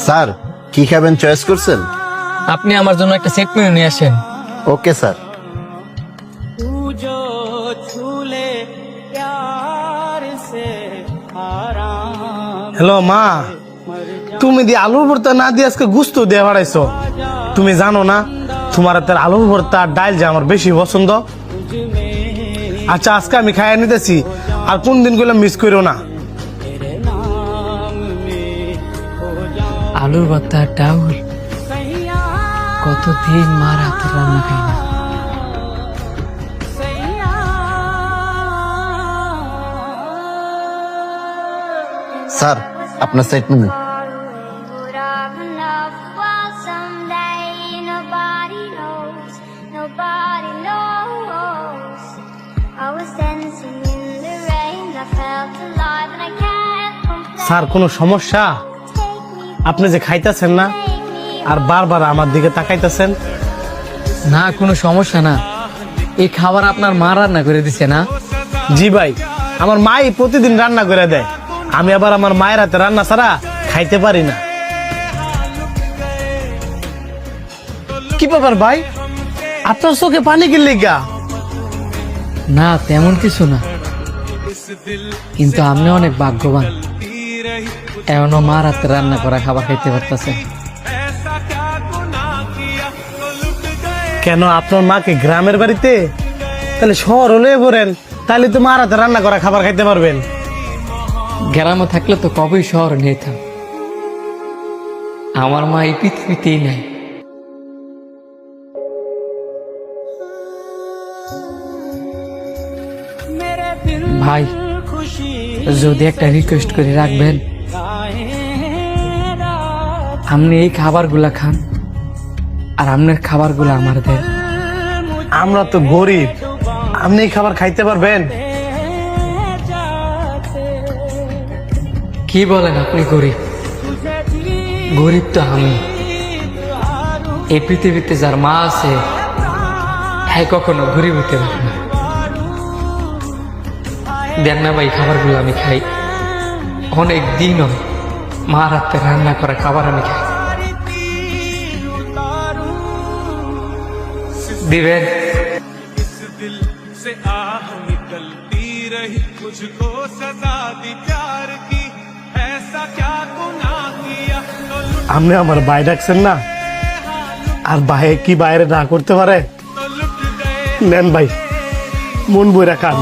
Sir কি খাবেন choice করছেন? আপনি আমার জন্য একটা সেট মেনু নিয়ে আসেন। Okay sir. হ্যালো মা, তুমি দি আলুর ভর্তা না দিয়ে আজকে গুস্ত দিয়ে বাড়াইছো। তুমি জানো না তোমার হাতের আলুর ভর্তা আর ডাল যে আমার বেশি পছন্দ। আচ্ছা আজকে আমি খাইয়ে নিতেছি, আর কোন দিন গুলো মিস করো না। আলুর ভর্তা আর ডাউল, কতদিন মার হাতের রান্না খাই না। স্যার আপনার সেট মেনু। স্যার কোনো সমস্যা? আপনি যে খাইতেছেন না আর বারবার আমার দিকে তাকাইতেছেন। না কোনো সমস্যা না, এই খাবার আপনার মা রান্না করে দিছে না? জি ভাই, আমার মাই প্রতিদিন রান্না করে দেয়। আমি আবার আমার মায়ের হাতে রান্না ছাড়া খাইতে পারি না। কি ব্যাপার ভাই, আপনার চোখে পানি কিনলে গা? না তেমন কিছু না, কিন্তু আপনি অনেক ভাগ্যবান, এমনও মার হাতে রান্না করা খাবার খাইতে পারতেছে। কেন আপনার মাকে গ্রামের বাড়িতে, তাহলে শহর হলে বলেন, তাহলে তো মার হাতে রান্না করা খাবার খাইতে পারবেন। গ্রামে থাকলে তো কবেই শহর নিতাম। আমার মা এই পৃথিবীতেই নাই। ভাই যদি একটা রিকোয়েস্ট করে রাখবেন, আপনি এই খাবারগুলা খান আর আপনার খাবারগুলো আমার দেন। আমরা তো গরিব, আপনি এই খাবার খাইতে পারবেন? কি বলেন আপনি গরিব? গরিব তো আমি। এই পৃথিবীতে যার মা আছে হ্যাঁ কখনো গরিব হতে পারে না। দেন না ভাই খাবারগুলো আমি খাই। অনেক দিন মার হাতে রান্না করা খাবার আমি খাই। দিবেন? আপনি আমার ভাই ডাকছেন না, আর ভাই কি বাইরে না করতে পারে? নেন ভাই, মন বইরা খান।